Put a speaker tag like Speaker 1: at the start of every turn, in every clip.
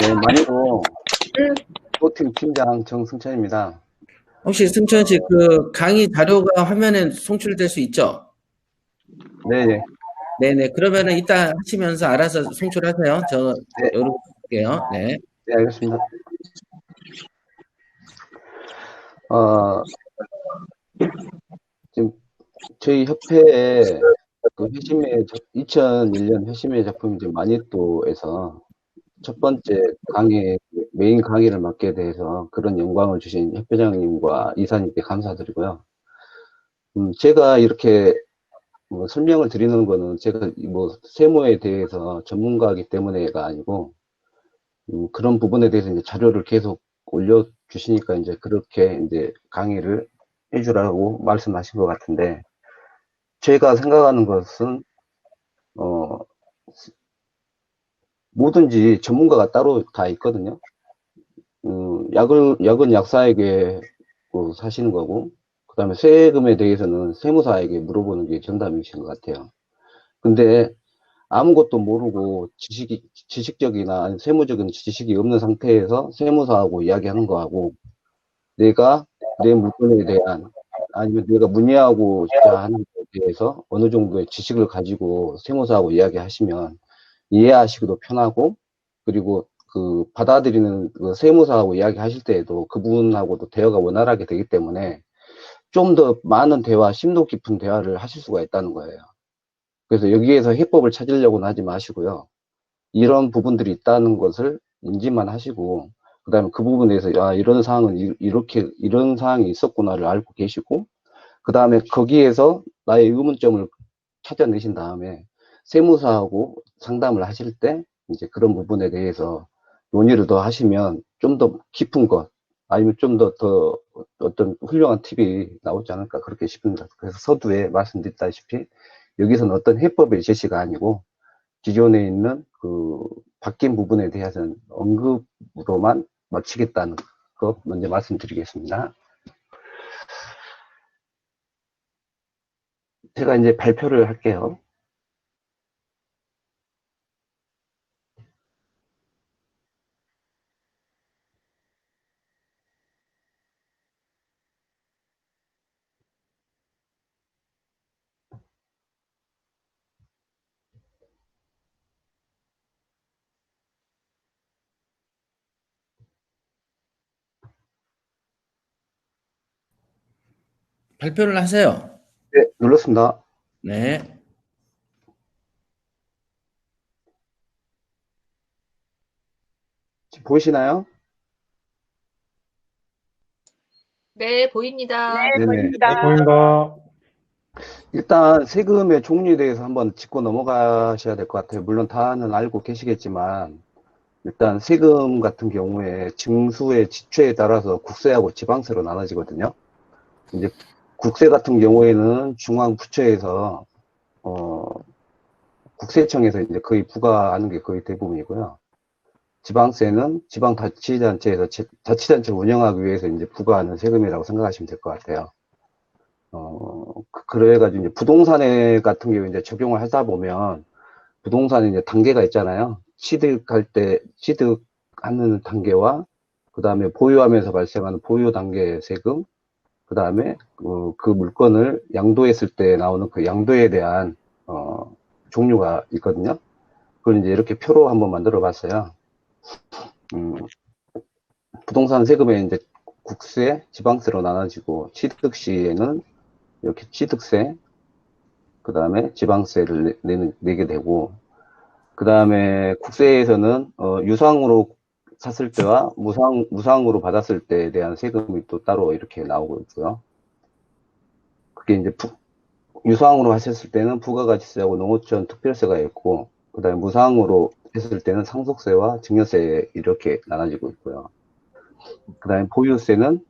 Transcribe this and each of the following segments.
Speaker 1: 네, 마니로 소팀 팀장 정승찬입니다.
Speaker 2: 혹시 승천 씨 그 강의 자료가 화면에 송출될 수 있죠?
Speaker 1: 네,
Speaker 2: 네네. 그러면은 이따 하시면서 알아서 송출하세요. 저
Speaker 1: 네,
Speaker 2: 열어볼게요. 네.
Speaker 1: 네, 알겠습니다. 어, 지금 저희 협회에 그 회심의 2001년 회심의 작품 이제 마니또에서 첫 번째 강의 메인 강의를 맡게 돼서 그런 영광을 주신 협회장님과 이사님께 감사드리고요. 제가 이렇게 뭐 설명을 드리는 거는 제가 뭐 세무에 대해서 전문가이기 때문에가 아니고 그런 부분에 대해서 이제 자료를 계속 올려주시니까 이제 그렇게 이제 강의를 해주라고 말씀하신 것 같은데, 제가 생각하는 것은, 어, 뭐든지 전문가가 따로 다 있거든요. 약은 약사에게 사시는 거고, 그 다음에 세금에 대해서는 세무사에게 물어보는 게 정답이신 것 같아요. 근데 아무것도 모르고 지식적이나 아니 세무적인 지식이 없는 상태에서 세무사하고 이야기하는 거하고 내가 내 물건에 대한 아니면 내가 문의하고자 하는 것에 대해서 어느 정도의 지식을 가지고 세무사하고 이야기하시면 이해하시기도 편하고 그리고 그 받아들이는 그 세무사하고 이야기하실 때에도 그분하고도 대화가 원활하게 되기 때문에 좀 더 많은 대화, 심도 깊은 대화를 하실 수가 있다는 거예요. 그래서 여기에서 해법을 찾으려고는 하지 마시고요. 이런 부분들이 있다는 것을 인지만 하시고, 그 다음에 그 부분에 대해서, 아, 이런 상황은 이런 상황이 있었구나를 알고 계시고, 그 다음에 거기에서 나의 의문점을 찾아내신 다음에 세무사하고 상담을 하실 때, 이제 그런 부분에 대해서 논의를 더 하시면 좀 더 깊은 것, 아니면 좀 더 어떤 훌륭한 팁이 나오지 않을까 그렇게 싶습니다. 그래서 서두에 말씀드렸다시피, 여기서는 어떤 해법의 제시가 아니고, 기존에 있는 그 바뀐 부분에 대해서는 언급으로만 마치겠다는 거 먼저 말씀드리겠습니다. 제가 이제 발표를 할게요.
Speaker 2: 발표를 하세요.
Speaker 1: 네, 눌렀습니다.
Speaker 2: 네.
Speaker 1: 지금 보이시나요?
Speaker 3: 네, 보입니다.
Speaker 1: 네네.
Speaker 4: 네, 보입니다.
Speaker 1: 일단 세금의 종류에 대해서 한번 짚고 넘어가셔야 될 것 같아요. 물론 다는 알고 계시겠지만 일단 세금 같은 경우에 징수의 지표에 따라서 국세하고 지방세로 나눠지거든요. 이제 국세 같은 경우에는 중앙부처에서 국세청에서 이제 거의 부과하는 게 거의 대부분이고요. 지방세는 지방자치단체에서 자치단체를 운영하기 위해서 이제 부과하는 세금이라고 생각하시면 될 것 같아요. 그래가지고 이제 부동산에 같은 경우에 이제 적용을 하다 보면 부동산에 이제 단계가 있잖아요. 취득하는 단계와 그 다음에 보유하면서 발생하는 보유 단계 세금, 그 다음에 그 물건을 양도했을 때 나오는 그 양도에 대한 종류가 있거든요. 그걸 이제 이렇게 표로 한번 만들어 봤어요. 부동산 세금에 이제 국세, 지방세로 나눠지고 취득 시에는 이렇게 취득세, 그 다음에 지방세를 내게 되고, 그 다음에 국세에서는 유상으로 샀을 때와 무상으로 받았을 때에 대한 세금이 또 따로 이렇게 나오고 있고요. 그게 이제 유상으로 하셨을 때는 부가가치세하고 농어촌 특별세가 있고, 그 다음에 무상으로 했을 때는 상속세와 증여세 이렇게 나눠지고 있고요. 그 다음에 보유세는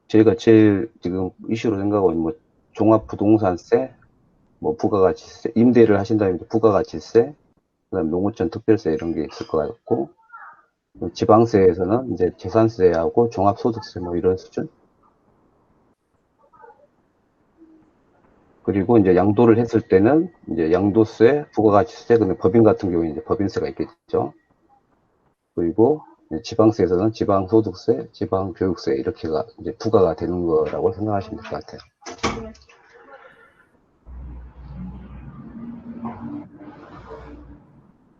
Speaker 1: 저희가 제일 지금 이슈로 생각하고 있는 뭐 종합부동산세, 뭐 부가가치세, 임대를 하신다면 부가가치세, 그다음 농어촌 특별세 이런 게 있을 것 같고, 지방세에서는 이제 재산세하고 종합소득세 뭐 이런 수준. 그리고 이제 양도를 했을 때는 이제 양도세, 부가가치세, 근데 법인 같은 경우에 이제 법인세가 있겠죠. 그리고 지방세에서는 지방소득세, 지방교육세 이렇게가 이제 부과가 되는 거라고 생각하시면 될 것 같아요.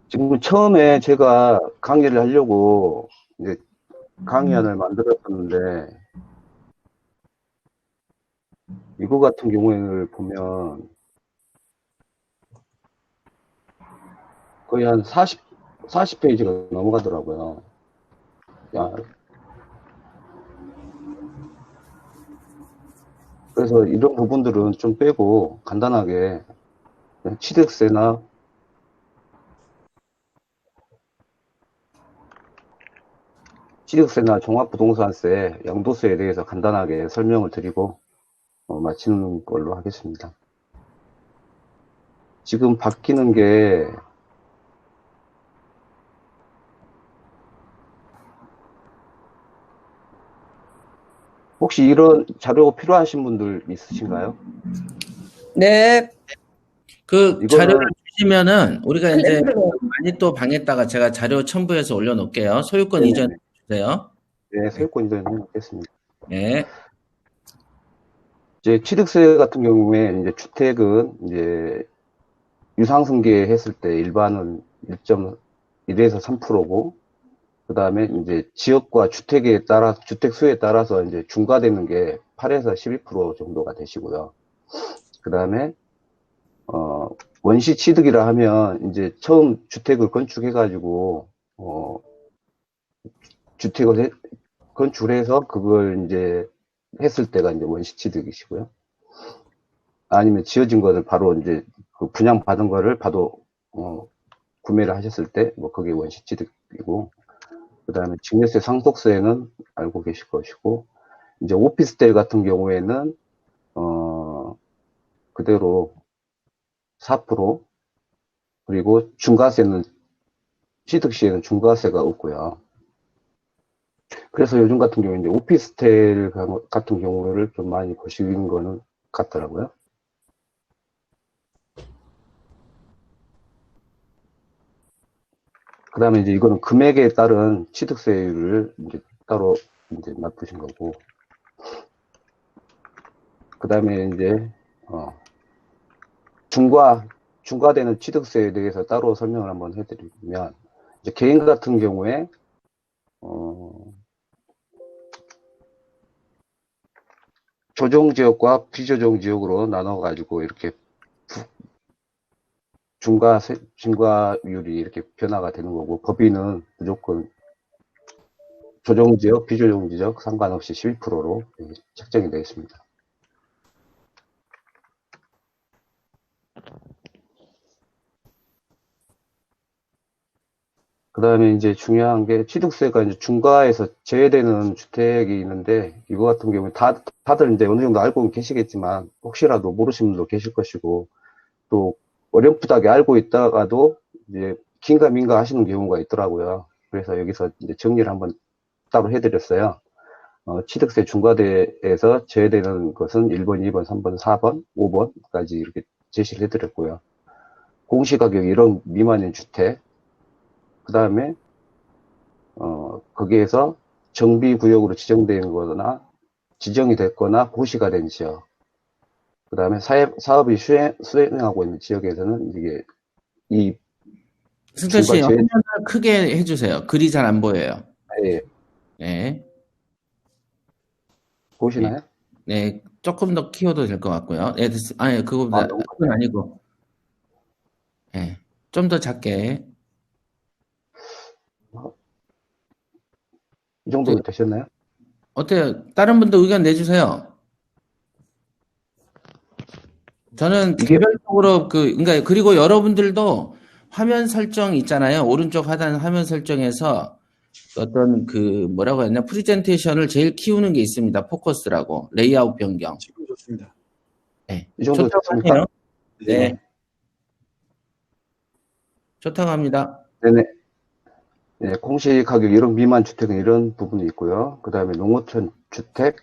Speaker 1: 지금 처음에 제가 강의를 하려고 이제 강의안을 만들었었는데 이거 같은 경우에는 보면 거의 한 40페이지가 넘어가더라고요. 야, 그래서 이런 부분들은 좀 빼고 간단하게 취득세나 종합부동산세, 양도세에 대해서 간단하게 설명을 드리고 마치는 걸로 하겠습니다. 지금 바뀌는 게 혹시 이런 자료 필요하신 분들 있으신가요?
Speaker 2: 네. 그
Speaker 1: 이거는-
Speaker 2: 자료를 주시면은 우리가 이제 많이 또 방에다가 제가 자료 첨부해서 올려놓을게요. 소유권
Speaker 1: 네네.
Speaker 2: 이전 주세요.
Speaker 1: 네, 소유권 이전 해놓겠습니다.
Speaker 2: 네.
Speaker 1: 이제 취득세 같은 경우에 이제 주택은 이제 유상승계 했을 때 일반은 1.1에서 3%고, 그 다음에 이제 지역과 주택에 따라, 주택 수에 따라서 이제 중과되는 게 8에서 12% 정도가 되시고요. 그 다음에, 원시 취득이라 하면 이제 처음 주택을 건축해가지고, 주택을 건축을 해서 그걸 이제 했을 때가 이제 원시 취득이시고요. 아니면 지어진 것을 바로 이제 그 분양받은 거를 바로, 구매를 하셨을 때, 뭐, 그게 원시 취득이고, 그 다음에 증여세 상속세는 알고 계실 것이고, 이제 오피스텔 같은 경우에는, 그대로 4%, 그리고 중과세는, 취득 시에는 중과세가 없고요. 그래서 요즘 같은 경우에 이제 오피스텔 같은 경우를 좀 많이 보시는 거는 같더라고요. 그 다음에 이제 이거는 금액에 따른 취득세율을 이제 따로 이제 놔두신 거고, 그 다음에 이제, 중과되는 취득세에 대해서 따로 설명을 한번 해드리면, 이제 개인 같은 경우에, 조정지역과 비조정지역으로 나눠가지고 이렇게 중과율이 이렇게 변화가 되는 거고, 법인은 무조건 조정지역, 비조정지역 상관없이 12%로 책정이 되어 있습니다. 그 다음에 이제 중요한 게 취득세가 이제 중과에서 제외되는 주택이 있는데, 이거 같은 경우에 다들 이제 어느 정도 알고 계시겠지만, 혹시라도 모르시는 분도 계실 것이고, 또 어렴풋하게 알고 있다가도 이제 긴가민가 하시는 경우가 있더라고요. 그래서 여기서 이제 정리를 한번 따로 해드렸어요. 취득세 중과대에서 제외되는 것은 1번, 2번, 3번, 4번, 5번까지 이렇게 제시를 해드렸고요. 공시가격 1억 미만인 주택, 그 다음에, 거기에서 정비구역으로 지정된 거나, 지정이 됐거나 고시가 된 지역, 그 다음에 사업이 수행하고 있는 지역에서는 이게,
Speaker 2: 승철 씨,
Speaker 1: 중과 제외,
Speaker 2: 화면을 크게 해주세요. 글이 잘 안 보여요.
Speaker 1: 예,
Speaker 2: 네.
Speaker 1: 보시나요?
Speaker 2: 네. 조금 더 키워도 될 것 같고요. 네, 아니, 그거보다,
Speaker 1: 너무
Speaker 2: 그건 아니고. 네. 좀 더 작게.
Speaker 1: 이 정도 되셨나요?
Speaker 2: 어때요? 다른 분도 의견 내주세요. 저는
Speaker 1: 이게-
Speaker 2: 개별적으로 그러니까 그리고 여러분들도 화면 설정 있잖아요. 오른쪽 하단 화면 설정에서 어떤 뭐라고 했나 프리젠테이션을 제일 키우는 게 있습니다. 포커스라고 레이아웃 변경.
Speaker 4: 지금 좋습니다.
Speaker 2: 네.
Speaker 1: 이 정도
Speaker 2: 좋다고
Speaker 1: 됐습니까?
Speaker 2: 하네요. 네. 좋다고 합니다.
Speaker 1: 네네. 네, 공시가격 1억 미만 주택은 이런 부분이 있고요. 그 다음에 농어촌 주택,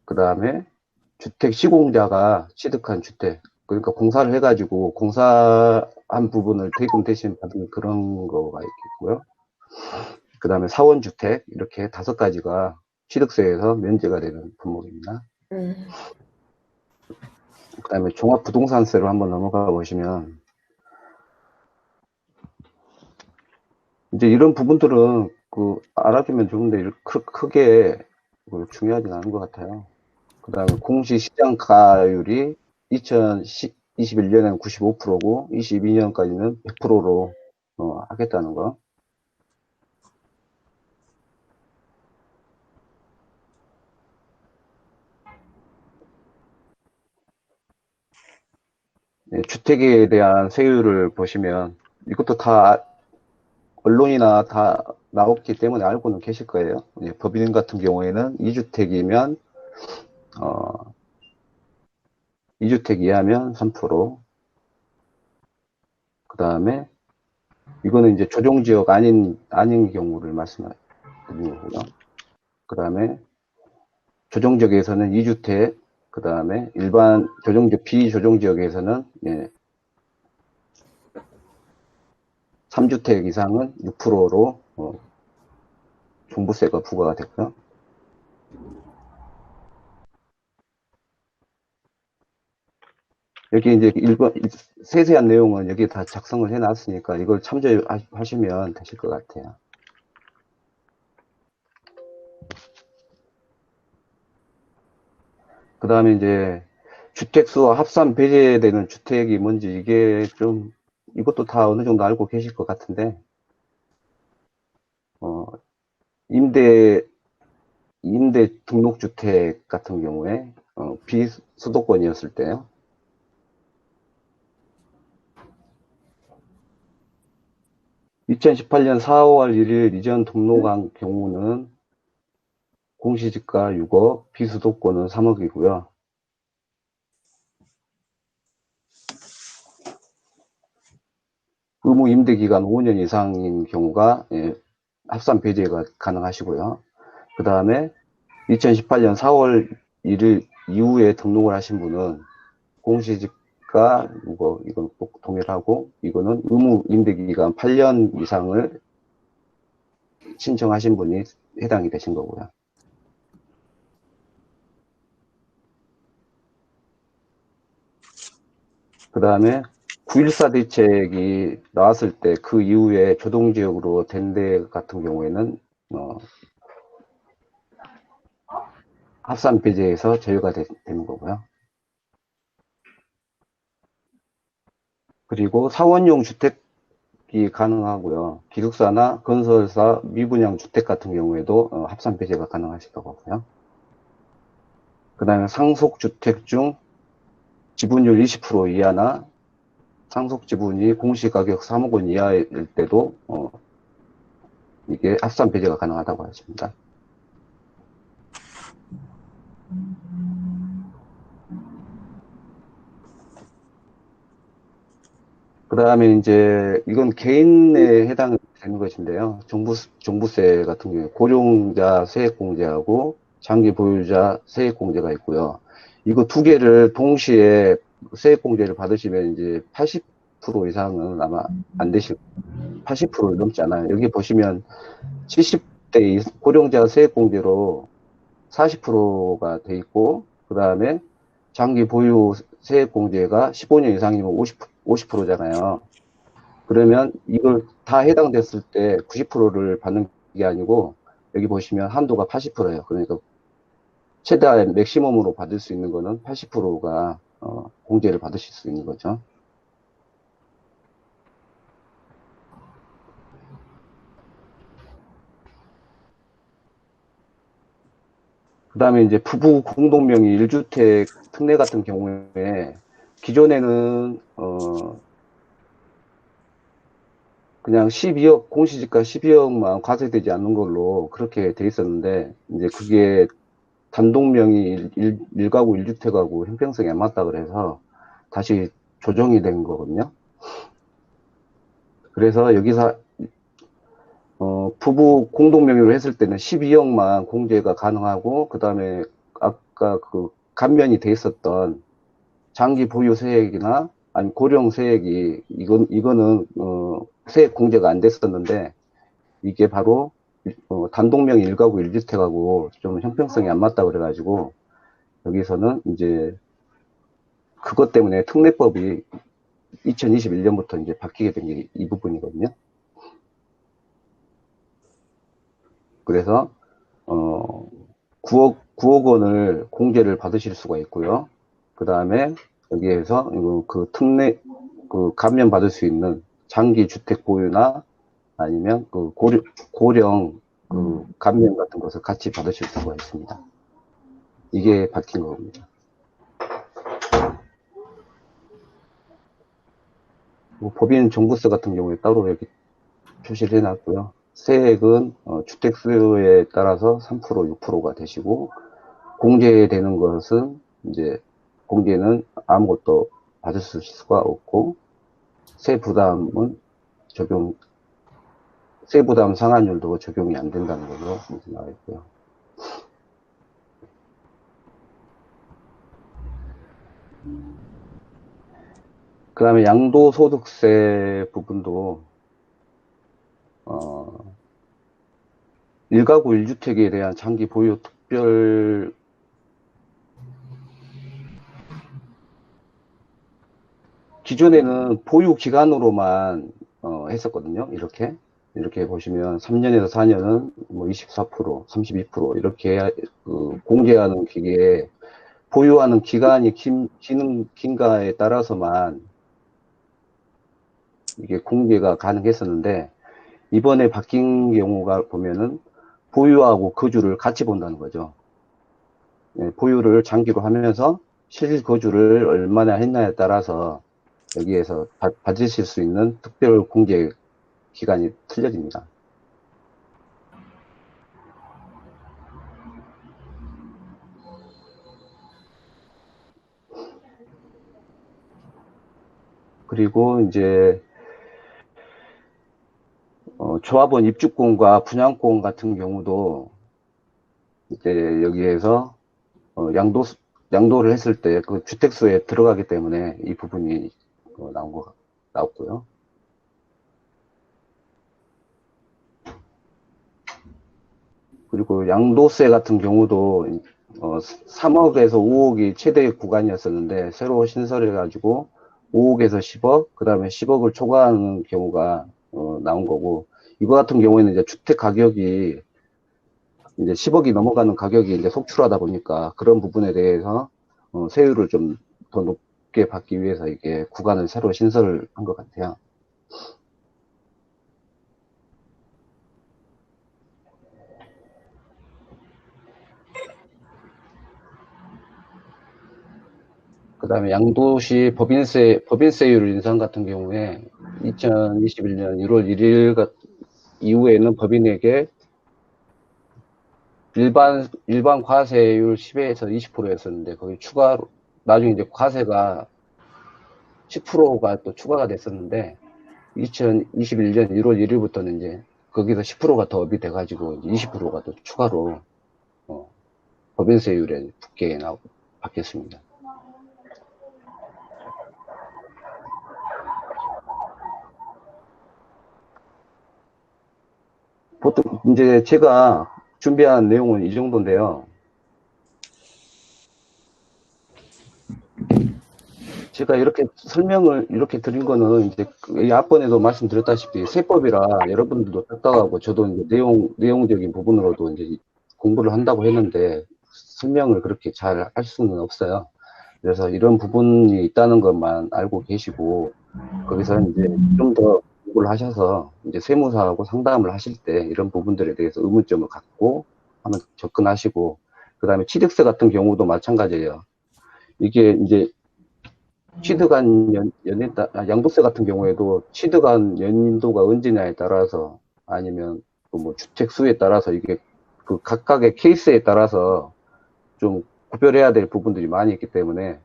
Speaker 1: 그 다음에 주택 시공자가 취득한 주택, 그러니까 공사를 해가지고 공사한 부분을 대금 대신 받은 그런 거가 있고요. 그 다음에 사원주택, 이렇게 5가지가 취득세에서 면제가 되는 품목입니다. 그 다음에 종합부동산세로 한번 넘어가 보시면, 이제 이런 부분들은 알아두면 좋은데, 크게 중요하진 않은 것 같아요. 그 다음에 공시시장가율이 2021년에는 95%고, 22년까지는 100%로 하겠다는 거. 네, 주택에 대한 세율을 보시면 이것도 다 언론이나 다 나왔기 때문에 알고는 계실 거예요. 법인 같은 경우에는 2주택이면 2주택 이하면 3%. 그 다음에 이거는 이제 조정지역 아닌 경우를 말씀드리는 거고요. 그 다음에 조정지역에서는 2주택, 그 다음에 일반 비조정지역에서는 3주택 이상은 6%로 종부세가 부과가 됐고요. 여기 이제 세세한 내용은 여기 다 작성을 해놨으니까 이걸 참조하시면 되실 것 같아요. 그 다음에 이제 주택수와 합산 배제되는 주택이 뭔지 이게 좀 이것도 다 어느 정도 알고 계실 것 같은데, 임대 등록주택 같은 경우에 비수도권이었을 때요. (2018년 4월 1일) 이전 등록한 경우는 공시지가 6억, 비수도권은 3억이고요. 의무 임대기간 5년 이상인 경우가 합산 배제가 가능하시고요. 그 다음에 2018년 4월 1일 이후에 등록을 하신 분은 공시지가 6억, 이건 꼭 동일하고, 이거는 의무 임대기간 8년 이상을 신청하신 분이 해당이 되신 거고요. 그 다음에 9.14 대책이 나왔을 때 그 이후에 조동지역으로 된 데 같은 경우에는 합산 배제에서 제외가 되는 거고요. 그리고 사원용 주택이 가능하고요. 기숙사나 건설사 미분양 주택 같은 경우에도 합산 배제가 가능하시다고 하고요. 그 다음에 상속주택 중 지분율 20% 이하나 상속 지분이 공시가격 3억 원 이하일 때도 이게 합산 배제가 가능하다고 하십니다. 그 다음에 이제 이건 개인에 해당되는 것인데요. 종부세 같은 경우에 고령자 세액공제하고 장기 보유자 세액공제가 있고요. 이거 2개를 동시에 세액공제를 받으시면 이제 80% 이상은 아마 안 되실, 80%를 넘지 않아요. 여기 보시면 70대 고령자 세액공제로 40%가 돼 있고, 그 다음에 장기 보유 세액공제가 15년 이상이면 50%잖아요. 그러면 이걸 다 해당됐을 때 90%를 받는 게 아니고, 여기 보시면 한도가 80%예요. 그러니까 최대 맥시멈으로 받을 수 있는 거는 80%가 공제를 받으실 수 있는 거죠. 그 다음에 이제 부부 공동명의 1주택 특례 같은 경우에 기존에는 그냥 12억, 공시지가 12억만 과세되지 않는 걸로 그렇게 돼 있었는데, 이제 그게 단독명의 1가구 1주택하고 형평성이 안 맞다 그래서 다시 조정이 된 거거든요. 그래서 여기서 부부 공동명의로 했을 때는 12억만 공제가 가능하고, 그 다음에 아까 감면이 돼 있었던 장기 보유 세액이나 아니 고령 세액이 이거는 세액 공제가 안 됐었는데, 이게 바로 단독명 1가구 1주택하고 좀 형평성이 안 맞다 그래가지고 여기서는 이제 그것 때문에 특례법이 2021년부터 이제 바뀌게 된 게 이 부분이거든요. 그래서 9억 원을 공제를 받으실 수가 있고요. 그 다음에 여기에서 그 감면 받을 수 있는 장기 주택 보유나 아니면 그 고령 그 감면 같은 것을 같이 받으실 수가 있습니다. 이게 바뀐 겁니다. 법인 종부세 같은 경우에 따로 여기 표시를 해놨고요. 세액은 주택 수요에 따라서 3%, 6%가 되시고 공제되는 것은 이제 공제는 아무것도 받을 수가 없고 세 부담 상한율도 적용이 안 된다는 걸로 나와 있고요. 그 다음에 양도소득세 부분도 1가구 1주택에 대한 장기 보유 특별 기존에는 보유 기간으로만 했었거든요. 이렇게 보시면 3년에서 4년은 뭐 24%, 32% 이렇게 공제하는 기계에 보유하는 기간이 긴가에 따라서만 이게 공제가 가능했었는데 이번에 바뀐 경우가 보면은 보유하고 거주를 같이 본다는 거죠. 네, 보유를 장기로 하면서 실거주를 얼마나 했냐에 따라서 여기에서 받으실 수 있는 특별 공제 기간이 틀려집니다. 그리고 이제 조합원 입주권과 분양권 같은 경우도 이제 여기에서 양도를 했을 때 그 주택수에 들어가기 때문에 이 부분이 나왔고요. 그리고 양도세 같은 경우도 3억에서 5억이 최대 구간이었었는데 새로 신설해가지고 5억에서 10억, 그 다음에 10억을 초과하는 경우가 나온 거고, 이거 같은 경우에는 이제 주택 가격이 이제 10억이 넘어가는 가격이 이제 속출하다 보니까 그런 부분에 대해서 세율을 좀 더 높게 받기 위해서 이게 구간을 새로 신설을 한 것 같아요. 그 다음에 양도시 법인세율 인상 같은 경우에 2021년 1월 1일 이후에는 법인에게 일반 과세율 10에서 20%였었는데 거기 추가로 나중에 이제 과세가 10%가 또 추가가 됐었는데 2021년 1월 1일부터는 이제 거기서 10%가 더 업이 돼가지고 20%가 또 추가로 법인세율에 붙게 바뀌었습니다. 보통 이제 제가 준비한 내용은 이 정도인데요. 제가 이렇게 설명을 이렇게 드린 거는 이제 앞번에도 말씀드렸다시피 세법이라 여러분들도 딱딱하고 저도 이제 내용적인 부분으로도 이제 공부를 한다고 했는데 설명을 그렇게 잘 할 수는 없어요. 그래서 이런 부분이 있다는 것만 알고 계시고 거기서 이제 좀 더 공부를 하셔서 이제 세무사하고 상담을 하실 때 이런 부분들에 대해서 의문점을 갖고 한번 접근하시고 그 다음에 취득세 같은 경우도 마찬가지예요. 이게 이제 취득한 양도세 같은 경우에도 취득한 연도가 언제냐에 따라서 아니면 뭐 주택 수에 따라서 이게 그 각각의 케이스에 따라서 좀 구별해야 될 부분들이 많이 있기 때문에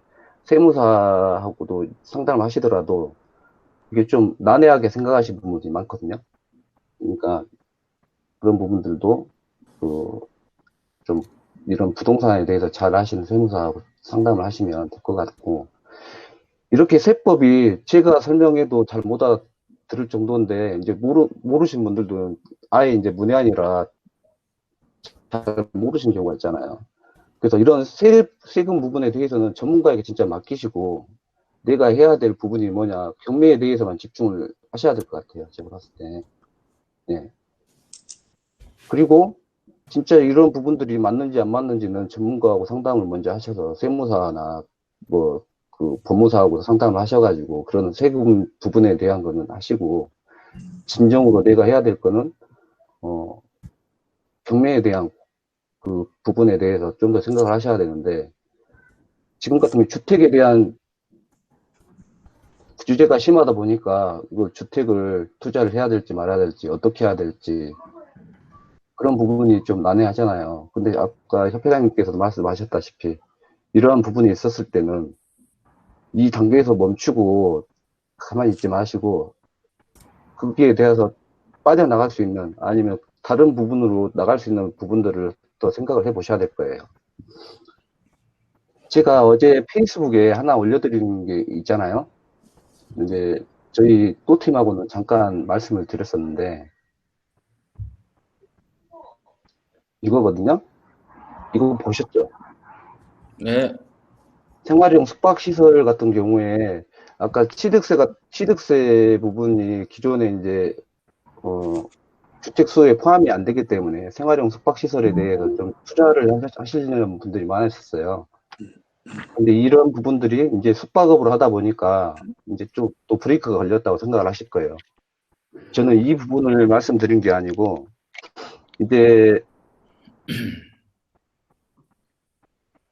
Speaker 1: 세무사하고도 상담을 하시더라도 이게 좀 난해하게 생각하시는 부분들이 많거든요. 그러니까 그런 부분들도 좀 이런 부동산에 대해서 잘 아시는 세무사하고 상담을 하시면 될 것 같고, 이렇게 세법이 제가 설명해도 잘 못 알아들을 정도인데 이제 모르신 분들도 아예 이제 문외한이라 잘 모르시는 경우가 있잖아요. 그래서 이런 세금 부분에 대해서는 전문가에게 진짜 맡기시고 내가 해야 될 부분이 뭐냐 경매에 대해서만 집중을 하셔야 될 것 같아요. 제가 봤을 때. 예. 그리고 진짜 이런 부분들이 맞는지 안 맞는지는 전문가하고 상담을 먼저 하셔서 세무사나 뭐 그 법무사하고 상담을 하셔가지고 그런 세금 부분에 대한 거는 하시고 진정으로 내가 해야 될 거는 경매에 대한 그 부분에 대해서 좀 더 생각을 하셔야 되는데 지금 같은 경우 주택에 대한 규제가 심하다 보니까 이거 주택을 투자를 해야 될지 말아야 될지 어떻게 해야 될지 그런 부분이 좀 난해하잖아요. 근데 아까 협회장님께서도 말씀하셨다시피 이러한 부분이 있었을 때는 이 단계에서 멈추고 가만히 있지 마시고 거기에 대해서 빠져나갈 수 있는 아니면 다른 부분으로 나갈 수 있는 부분들을 더 생각을 해 보셔야 될 거예요. 제가 어제 페이스북에 하나 올려드린 게 있잖아요. 이제 저희 또팀하고는 잠깐 말씀을 드렸었는데 이거거든요. 이거 보셨죠?
Speaker 2: 네.
Speaker 1: 생활용 숙박시설 같은 경우에 아까 취득세 부분이 기존에 이제 주택수에 포함이 안 되기 때문에 생활용 숙박시설에 대해서 좀 투자를 하시려는 분들이 많으셨어요. 근데 이런 부분들이 이제 숙박업으로 하다 보니까 이제 좀 또 브레이크가 걸렸다고 생각을 하실 거예요. 저는 이 부분을 말씀드린 게 아니고 이제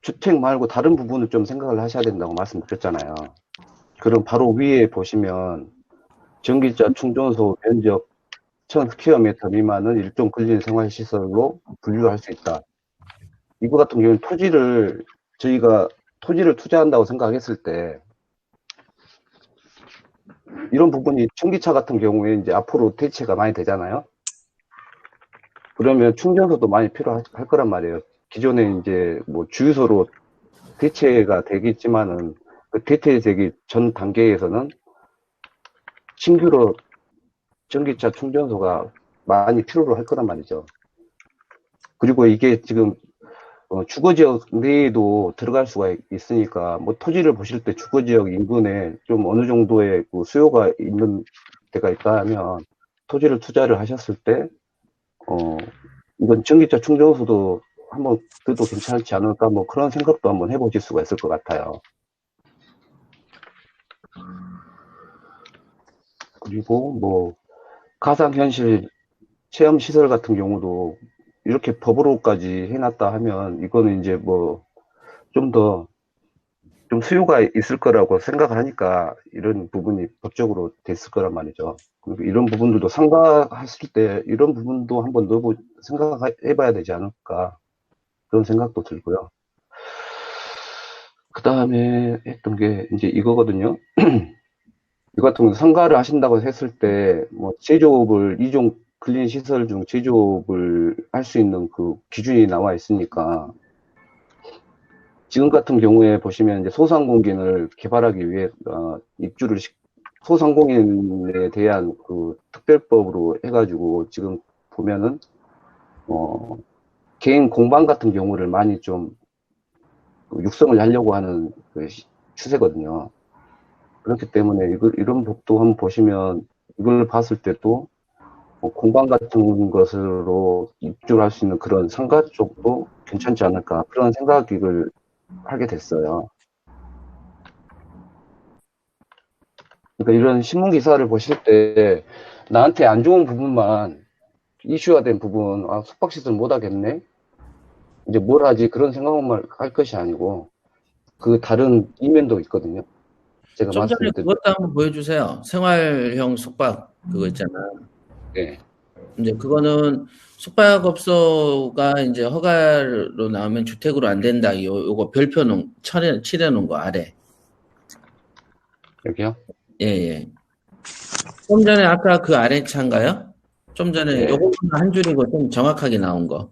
Speaker 1: 주택 말고 다른 부분을 좀 생각을 하셔야 된다고 말씀드렸잖아요. 그럼 바로 위에 보시면 전기차 충전소 면적 1000스퀘어미터 미만은 일종 근린 생활시설로 분류할 수 있다. 이거 같은 경우는 저희가 토지를 투자한다고 생각했을 때 이런 부분이 전기차 같은 경우에 이제 앞으로 대체가 많이 되잖아요. 그러면 충전소도 많이 필요할 거란 말이에요. 기존에 이제 뭐 주유소로 대체가 되겠지만은 그 대체되기 전 단계에서는 신규로 전기차 충전소가 많이 필요로 할 거란 말이죠. 그리고 이게 지금 주거지역 내에도 들어갈 수가 있으니까 뭐 토지를 보실 때 주거지역 인근에 좀 어느 정도의 그 수요가 있는 데가 있다 하면 토지를 투자를 하셨을 때 이건 전기차 충전소도 한번 그래도 괜찮지 않을까 뭐 그런 생각도 한번 해보실 수가 있을 것 같아요. 그리고 뭐 가상현실 체험시설 같은 경우도 이렇게 법으로까지 해놨다 하면 이거는 이제 뭐 좀 더 좀 수요가 있을 거라고 생각을 하니까 이런 부분이 법적으로 됐을 거란 말이죠. 그리고 이런 부분들도 상가했을 때 이런 부분도 한번 생각해봐야 되지 않을까 그런 생각도 들고요. 그 다음에 했던 게 이제 이거거든요. 이거 같은 경우 상가를 하신다고 했을 때 뭐 제조업을 이종 근린 시설 중 제조업을 할 수 있는 그 기준이 나와 있으니까 지금 같은 경우에 보시면 이제 소상공인을 개발하기 위해 소상공인에 대한 그 특별법으로 해가지고 지금 보면은 개인 공방 같은 경우를 많이 좀 육성을 하려고 하는 그 추세거든요. 그렇기 때문에 이런 법도 한번 보시면 이걸 봤을 때도 공방 같은 것으로 입주를 할 수 있는 그런 상가 쪽도 괜찮지 않을까 그런 생각을 하게 됐어요. 그러니까 이런 신문 기사를 보실 때 나한테 안 좋은 부분만 이슈화된 부분, 숙박시설 못 하겠네? 이제 뭘 하지? 그런 생각만 할 것이 아니고 그 다른 이면도 있거든요. 제가
Speaker 2: 좀 전에
Speaker 1: 말씀드린
Speaker 2: 그것도 한번 보여주세요. 생활형 숙박 그거 있잖아.
Speaker 1: 네.
Speaker 2: 이제 그거는 숙박업소가 이제 허가로 나오면 주택으로 안 된다. 요거 별표 칠해놓은 거 아래.
Speaker 1: 여기요?
Speaker 2: 예, 예. 좀 전에 아까 그 아래 차인가요? 좀 전에
Speaker 1: 네.
Speaker 2: 요거는 한 줄이고 좀 정확하게 나온 거.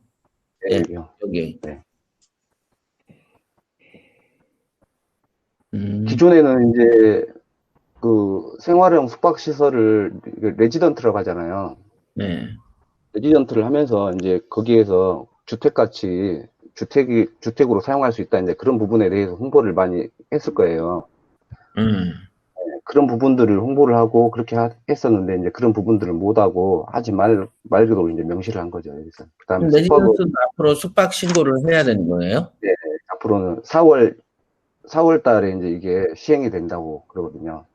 Speaker 1: 네,
Speaker 2: 예,
Speaker 1: 여기요.
Speaker 2: 여기.
Speaker 1: 네.
Speaker 2: 음,
Speaker 1: 기존에는 이제 그 생활형 숙박시설을 레지던트라고 하잖아요.
Speaker 2: 네.
Speaker 1: 레지던트를 하면서 이제 거기에서 주택같이 주택으로 사용할 수 있다, 이제 그런 부분에 대해서 홍보를 많이 했을 거예요. 그런 부분들을 홍보를 하고 그렇게 했었는데, 이제 그런 부분들을 못하고 하지 말기로 이제 명시를 한 거죠. 그래서 그다음에
Speaker 2: 레지던스는 앞으로 숙박 신고를 해야 되는 거예요?
Speaker 1: 앞으로는 4월 달에 이제 이게 시행이 된다고 그러거든요.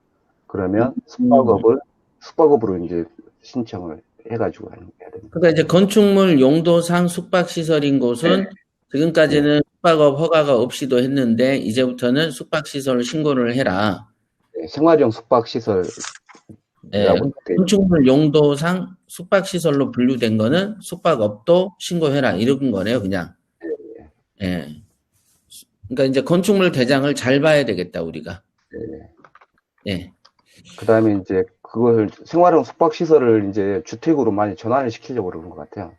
Speaker 1: 그러면 숙박업으로 이제 신청을 해가지고 해야 됩니다.
Speaker 2: 그러니까 이제 건축물 용도상 숙박시설인 곳은 지금까지는 숙박업 허가가 없이도 했는데 이제부터는 숙박시설 신고를 해라.
Speaker 1: 생활형 숙박시설이라고
Speaker 2: 건축물 용도상 숙박시설로 분류된 거는 숙박업도 신고해라 이런 거네요, 그냥. 예. 그러니까 이제 건축물 대장을 잘 봐야 되겠다, 우리가. 예.
Speaker 1: 그다음에 이제 그걸 생활형 숙박시설을 이제 주택으로 많이 전환을 시키려고 그러는 것 같아요.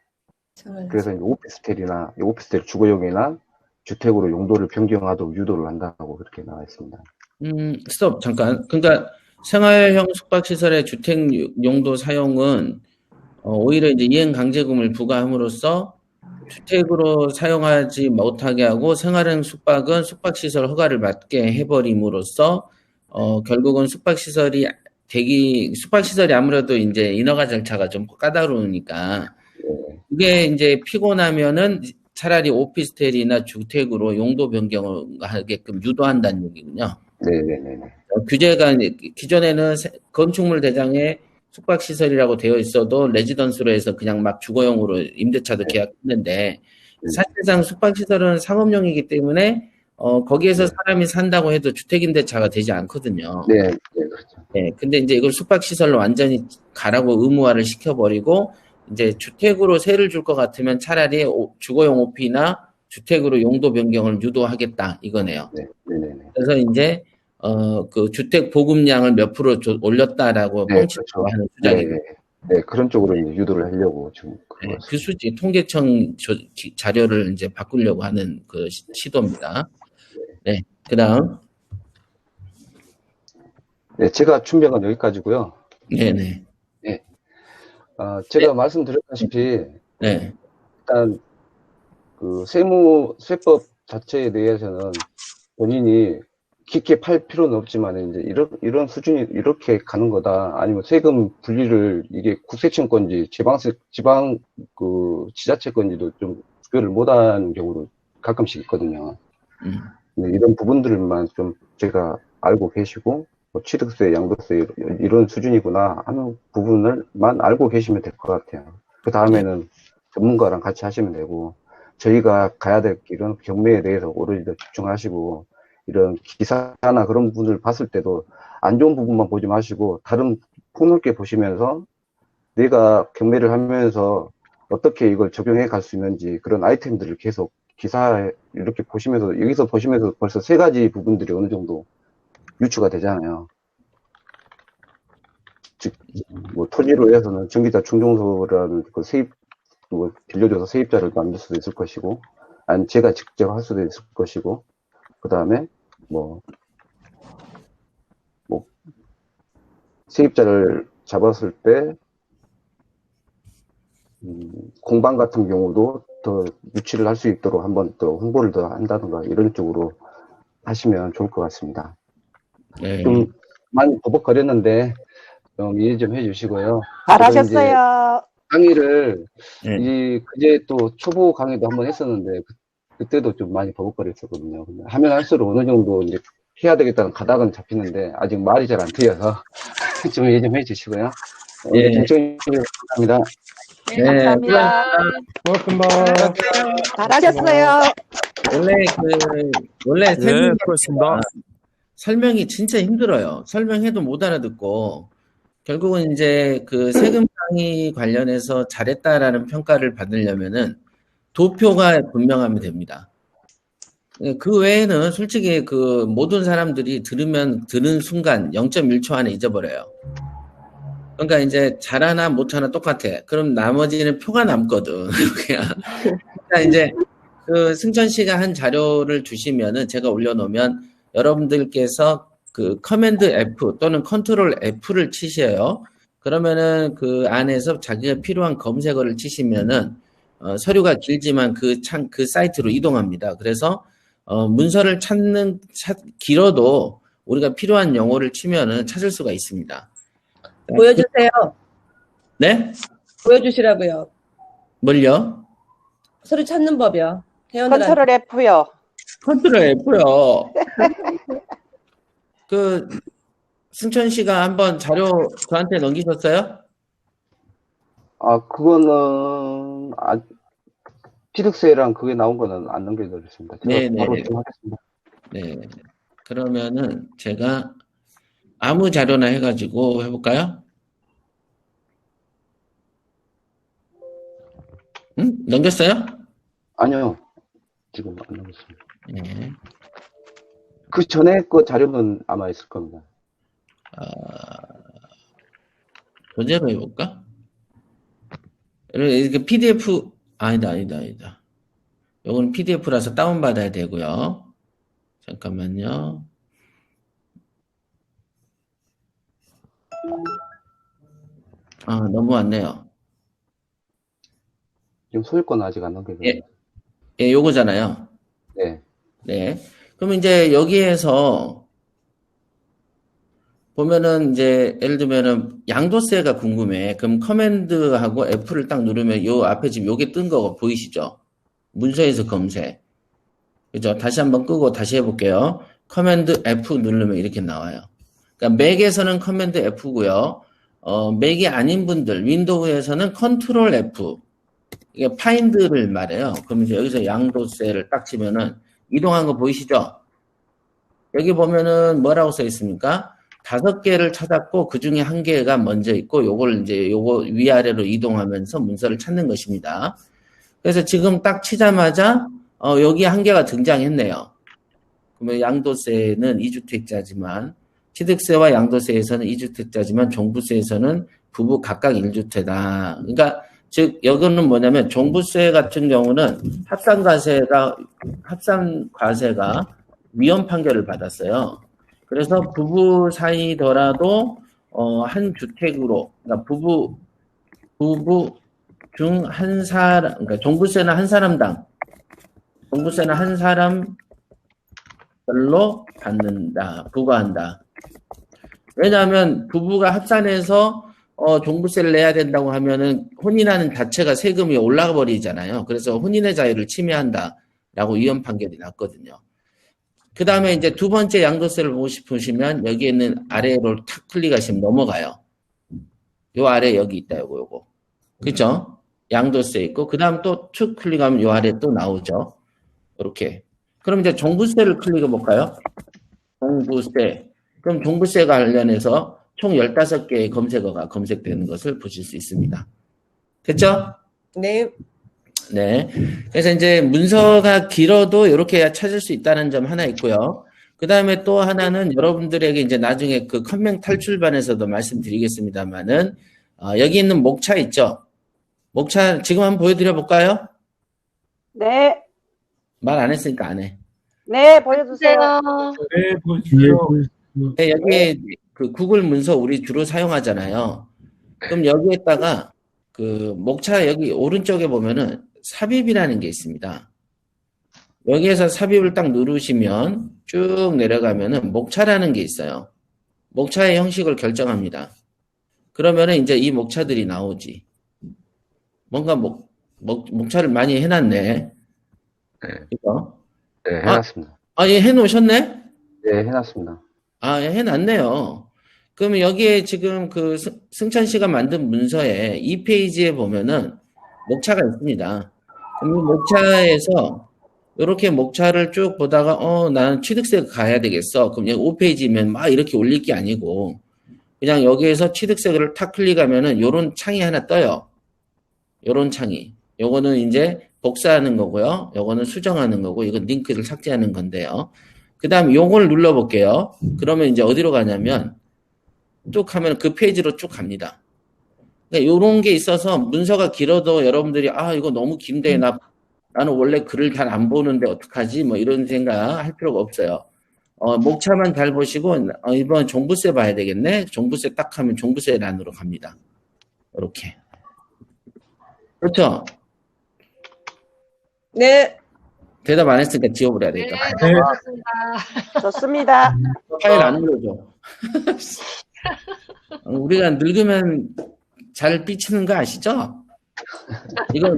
Speaker 1: 그래서 이제 오피스텔 주거용이나 주택으로 용도를 변경하도록 유도를 한다고 그렇게 나와 있습니다.
Speaker 2: 스톱, 잠깐. 그러니까 생활형 숙박시설의 주택 용도 사용은 오히려 이제 이행 강제금을 부과함으로써 주택으로 사용하지 못하게 하고 생활형 숙박은 숙박시설 허가를 받게 해버림으로써 결국은 숙박시설이 아무래도 이제 인허가 절차가 좀 까다로우니까 그게 이제 피곤하면은 차라리 오피스텔이나 주택으로 용도 변경을 하게끔 유도한다는 얘기군요.
Speaker 1: 네네네.
Speaker 2: 규제가 기존에는 건축물 대장에 숙박시설이라고 되어 있어도 레지던스로 해서 그냥 막 주거용으로 임대차도 계약했는데 사실상 숙박시설은 상업용이기 때문에 거기에서 사람이 산다고 해도 주택임대차가 되지 않거든요.
Speaker 1: 네, 그렇죠.
Speaker 2: 네, 근데 이제 이걸 숙박시설로 완전히 가라고 의무화를 시켜버리고 이제 주택으로 세를 줄 것 같으면 차라리 주거용 오피나 주택으로 용도 변경을 유도하겠다 이거네요.
Speaker 1: 네네네.
Speaker 2: 그래서 이제 그 주택 보급량을 몇 프로 올렸다라고 뻥치고 하는 주장입니다.
Speaker 1: 네, 그런 쪽으로 이제 유도를 하려고 지금.
Speaker 2: 그 수지 통계청 자료를 이제 바꾸려고 하는 그 시도입니다. 네, 그다음.
Speaker 1: 네, 제가 준비한 건 여기까지고요.
Speaker 2: 네네.
Speaker 1: 네. 제가 말씀드렸다시피 일단 그 세법 자체에 대해서는 본인이 깊게 팔 필요는 없지만 이제 이런 수준이 이렇게 가는 거다. 아니면 세금 분리를 이게 국세청 건지 지방 그 지자체 건지도 좀 구별을 못하는 경우도 가끔씩 있거든요. 이런 부분들만 좀 제가 알고 계시고 뭐 취득세, 양도세 이런 수준이구나 하는 부분을만 알고 계시면 될 것 같아요. 그 다음에는 전문가랑 같이 하시면 되고 저희가 가야 될 길은 경매에 대해서 오로지 더 집중하시고 이런 기사나 그런 부분을 봤을 때도 안 좋은 부분만 보지 마시고 다른 폭넓게 보시면서 내가 경매를 하면서 어떻게 이걸 적용해 갈 수 있는지 그런 아이템들을 계속 기사에 이렇게 보시면서 여기서 보시면서 벌써 3가지 부분들이 어느 정도 유추가 되잖아요. 즉, 뭐 토지로 해서는 전기자 충족소라는 그 세입, 뭐 빌려줘서 세입자를 만들 수도 있을 것이고, 아니 제가 직접 할 수도 있을 것이고, 그 다음에 뭐 세입자를 잡았을 때 공방 같은 경우도 더 유치를 할 수 있도록 한번 더 홍보를 더 한다든가 이런 쪽으로 하시면 좋을 것 같습니다. 좀 많이 버벅거렸는데 좀 이해 좀 해주시고요.
Speaker 4: 잘하셨어요.
Speaker 1: 강의를 그제 또 초보 강의도 한번 했었는데 그때도 좀 많이 버벅거렸었거든요. 근데 하면 할수록 어느 정도 이제 해야 되겠다는 가닥은 잡히는데 아직 말이 잘 안 트여서 좀 이해 좀 해주시고요. 오늘 경청해 주셔서 감사합니다.
Speaker 3: 네,
Speaker 4: 감사합니다.
Speaker 5: 고맙습니다.
Speaker 4: 잘하셨어요.
Speaker 2: 원래
Speaker 5: 그렇습니다.
Speaker 2: 설명이 진짜 힘들어요. 설명해도 못 알아듣고 결국은 이제 그 세금 상의 관련해서 잘했다라는 평가를 받으려면은 도표가 분명하면 됩니다. 그 외에는 솔직히 그 모든 사람들이 들은 순간 0.1초 안에 잊어버려요. 그러니까 이제 잘하나 못하나 똑같아. 그럼 나머지는 표가 남거든. 그러니까 이제 그 승천 씨가 한 자료를 주시면은 제가 올려놓으면 여러분들께서 그 커맨드 F 또는 컨트롤 F를 치셔요. 그러면은 그 안에서 자기가 필요한 검색어를 치시면은 서류가 길지만 그 사이트로 이동합니다. 그래서 문서를 길어도 우리가 필요한 용어를 치면은 찾을 수가 있습니다.
Speaker 6: 보여주세요.
Speaker 2: 네?
Speaker 6: 보여주시라고요.
Speaker 2: 뭘요?
Speaker 6: 서류 찾는 법이요. 회원들한테.
Speaker 4: 컨트롤 F요.
Speaker 2: 컨트롤 F요. 승천 씨가 한번 자료 저한테 넘기셨어요?
Speaker 1: 그거는, 취득세랑 그게 나온 거는 안 넘겨드렸습니다. 제가
Speaker 2: 네네네.
Speaker 1: 바로 좀 하겠습니다.
Speaker 2: 네. 그러면은 제가 아무 자료나 해가지고 해볼까요? 응? 넘겼어요?
Speaker 1: 아니요. 지금 안 넘겼습니다.
Speaker 2: 네.
Speaker 1: 그 전에 그 자료는 아마 있을 겁니다.
Speaker 2: 교재로 해볼까? 이렇게 PDF, 아니다. 요거는 PDF라서 다운받아야 되고요. 잠깐만요. 너무 왔네요.
Speaker 1: 지금 소유권 아직 안 넘겨드렸습니다.
Speaker 2: 예, 요거잖아요.
Speaker 1: 네.
Speaker 2: 네. 그럼 이제 여기에서 보면은 이제 예를 들면은 양도세가 궁금해. 그럼 커맨드하고 F를 딱 누르면 요 앞에 지금 요게 뜬 거 보이시죠? 문서에서 검색. 그죠? 다시 한번 끄고 다시 해볼게요. 커맨드 F 누르면 이렇게 나와요. 그러니까 맥에서는 커맨드 F고요. 맥이 아닌 분들, 윈도우에서는 컨트롤 F. 이게 파인드를 말해요. 그럼 이제 여기서 양도세를 딱 치면은 이동한 거 보이시죠? 여기 보면은 뭐라고 써 있습니까? 5개를 찾았고 그 중에 1개가 먼저 있고 요걸 이제 요거 위아래로 이동하면서 문서를 찾는 것입니다. 그래서 지금 딱 치자마자 여기 1개가 등장했네요. 그러면 양도세는 2주택자지만 취득세와 양도세에서는 2주택자지만 종부세에서는 부부 각각 1주택이다. 그러니까 즉 여기는 뭐냐면 종부세 같은 경우는 합산과세가 위헌 판결을 받았어요. 그래서 부부 사이더라도 한 주택으로, 그러니까 부부 중 한 사람, 그러니까 종부세는 한 사람당, 종부세는 한 사람별로 받는다, 부과한다. 왜냐하면 부부가 합산해서 종부세를 내야 된다고 하면은 혼인하는 자체가 세금이 올라가 버리잖아요. 그래서 혼인의 자유를 침해한다라고 위헌 판결이 났거든요. 그 다음에 이제 두 번째 양도세를 보고 싶으시면 여기에 있는 아래로 탁 클릭하시면 넘어가요. 요 아래 여기 있다, 요거. 그죠? 양도세 있고, 그 다음 또 쭉 클릭하면 요 아래 또 나오죠. 이렇게. 그럼 이제 종부세를 클릭해 볼까요? 종부세. 그럼 종부세 관련해서 총 15개의 검색어가 검색되는 것을 보실 수 있습니다. 됐죠?
Speaker 6: 네.
Speaker 2: 네. 그래서 이제 문서가 길어도 이렇게 찾을 수 있다는 점 하나 있고요. 그 다음에 또 하나는 여러분들에게 이제 나중에 그 컴맹 탈출반에서도 말씀드리겠습니다만은, 여기 있는 목차 있죠? 목차 지금 한번 보여드려 볼까요?
Speaker 4: 네.
Speaker 2: 말 안 했으니까 안 해.
Speaker 4: 네, 보여주세요.
Speaker 5: 네, 보여주세요.
Speaker 2: 네, 여기에 그 구글 문서 우리 주로 사용하잖아요. 그럼 여기에다가 그 목차 여기 오른쪽에 보면은 삽입이라는 게 있습니다. 여기에서 삽입을 딱 누르시면 쭉 내려가면은 목차라는 게 있어요. 목차의 형식을 결정합니다. 그러면은 이제 이 목차들이 나오지. 뭔가 목차를 많이 해놨네.
Speaker 1: 네.
Speaker 2: 그죠?
Speaker 1: 네, 해놨습니다.
Speaker 2: 예, 해놓으셨네?
Speaker 1: 네, 해놨습니다.
Speaker 2: 예, 해놨네요. 그러면 여기에 지금 그 승찬 씨가 만든 문서에 2페이지에 보면은 목차가 있습니다. 그럼 이 목차에서 이렇게 목차를 쭉 보다가 나는 취득세 가야 되겠어. 그럼 여기 5페이지면 막 이렇게 올릴 게 아니고 그냥 여기에서 취득세를 탁 클릭하면은 요런 창이 하나 떠요. 요런 창이. 요거는 이제 복사하는 거고요. 요거는 수정하는 거고 이건 링크를 삭제하는 건데요. 그 다음에 요걸 눌러볼게요. 그러면 이제 어디로 가냐면 쭉 하면 그 페이지로 쭉 갑니다. 그러니까 요런 게 있어서 문서가 길어도 여러분들이 이거 너무 긴데 나는 원래 글을 잘 안 보는데 어떡하지? 뭐 이런 생각 할 필요가 없어요. 목차만 잘 보시고 이번 종부세 봐야 되겠네. 종부세 딱 하면 종부세 란으로 갑니다. 이렇게. 그렇죠?
Speaker 6: 네.
Speaker 2: 대답 안 했으니까 지워버려야
Speaker 3: 네,
Speaker 2: 되겠다.
Speaker 3: 넘어졌습니다.
Speaker 4: 좋습니다.
Speaker 2: 파일 안 올려줘. 우리가 늙으면 잘 삐치는 거 아시죠? 이거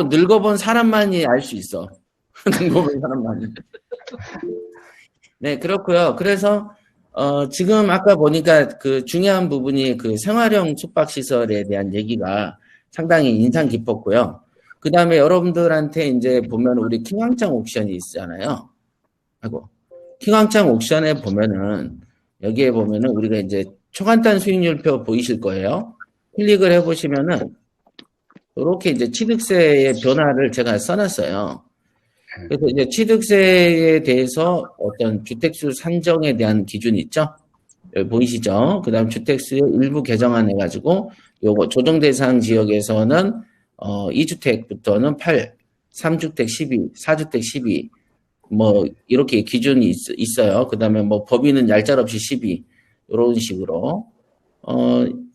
Speaker 2: 늙어본 사람만이 알 수 있어. 늙어본 사람만이. 네, 그렇고요. 그래서 지금 아까 보니까 그 중요한 부분이 그 생활형 숙박시설에 대한 얘기가 상당히 인상 깊었고요. 그 다음에 여러분들한테 이제 보면 우리 킹왕짱 옥션이 있잖아요. 하고 킹왕짱 옥션에 보면은 여기에 보면은 우리가 이제 초간단 수익률표 보이실 거예요. 클릭을 해보시면은 이렇게 이제 취득세의 변화를 제가 써놨어요. 그래서 이제 취득세에 대해서 어떤 주택수 산정에 대한 기준이 있죠. 여기 보이시죠? 그 다음 주택수의 일부 개정안 해가지고 요거 조정 대상 지역에서는 2주택부터는 8, 3주택 12, 4주택 12, 뭐 이렇게 기준이 있어요. 그 다음에 뭐 법인은 얄짤없이 12 이런 식으로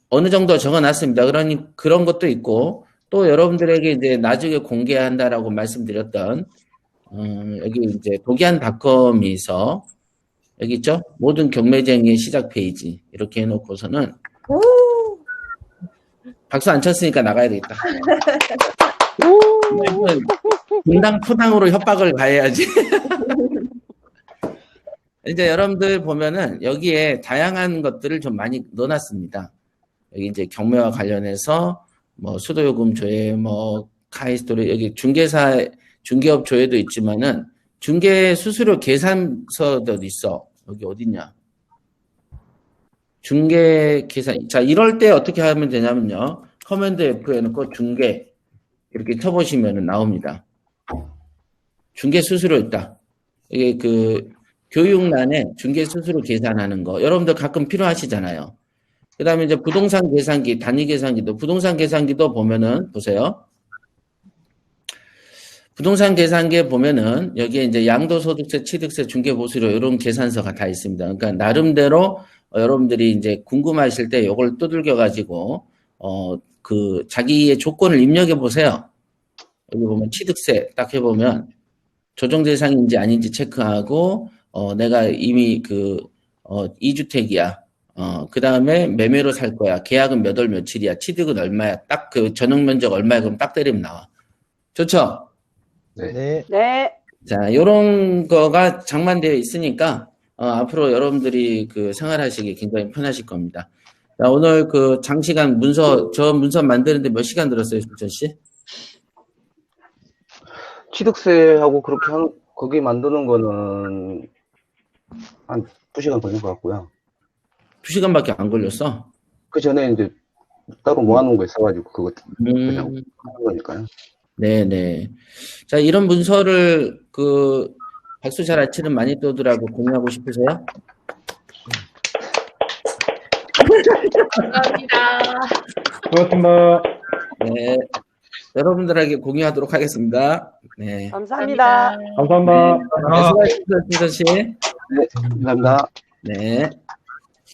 Speaker 2: 어느 정도 적어놨습니다. 그러니 그런 것도 있고 또 여러분들에게 이제 나중에 공개한다라고 말씀드렸던 여기 이제 도기한닷컴에서 여기 있죠? 모든 경매쟁이의 시작 페이지 이렇게 해놓고서는 박수 안 쳤으니까 나가야 되겠다. 분당 포당으로 협박을 가해야지. 이제 여러분들 보면은 여기에 다양한 것들을 좀 많이 넣어놨습니다. 여기 이제 경매와 관련해서 뭐 수도요금 조회, 뭐 카이스토리 여기 중개업 조회도 있지만은 중개 수수료 계산서도 있어. 여기 어딨냐? 중개 계산. 자, 이럴 때 어떻게 하면 되냐면요. 커맨드 F에 넣고 중개 이렇게 쳐보시면 나옵니다. 중개 수수료 있다. 이게 그 교육란에 중개 수수료 계산하는 거. 여러분들 가끔 필요하시잖아요. 그 다음에 이제 부동산 계산기, 단위 계산기도, 부동산 계산기도 보면은, 보세요. 부동산 계산기에 보면은, 여기에 이제 양도소득세, 취득세, 중개보수료, 이런 계산서가 다 있습니다. 그러니까, 나름대로, 여러분들이 이제 궁금하실 때 이걸 두들겨가지고, 자기의 조건을 입력해 보세요. 여기 보면 취득세 딱 해보면, 조정 대상인지 아닌지 체크하고, 내가 이미 2주택이야. 그 다음에 매매로 살 거야. 계약은 몇 월 며칠이야. 취득은 얼마야. 딱 그 전용 면적 얼마야. 그럼 딱 때리면 나와. 좋죠?
Speaker 1: 네.
Speaker 4: 네.
Speaker 2: 자, 요런 거가 장만되어 있으니까, 앞으로 여러분들이 그 생활하시기 굉장히 편하실 겁니다. 자, 오늘 그 장시간 저 문서 만드는데 몇 시간 들었어요, 수천 씨?
Speaker 1: 취득세하고 그렇게 거기 만드는 거는 한 2시간 걸린 것 같고요.
Speaker 2: 2시간밖에 안 걸렸어?
Speaker 1: 그 전에 이제 따로 모아놓은 거 있어가지고 그거 그냥
Speaker 2: 음,
Speaker 1: 하는 거니까요.
Speaker 2: 네네. 자, 이런 문서를 박수 잘 안 치는 마니또들하고 공유하고 싶으세요?
Speaker 3: 감사합니다.
Speaker 5: 고맙습니다.
Speaker 2: 네. 여러분들에게 공유하도록 하겠습니다. 네.
Speaker 4: 감사합니다.
Speaker 5: 감사합니다.
Speaker 2: 네, 수고하셨습니다, 수선 씨.
Speaker 1: 네, 감사합니다.
Speaker 2: 네.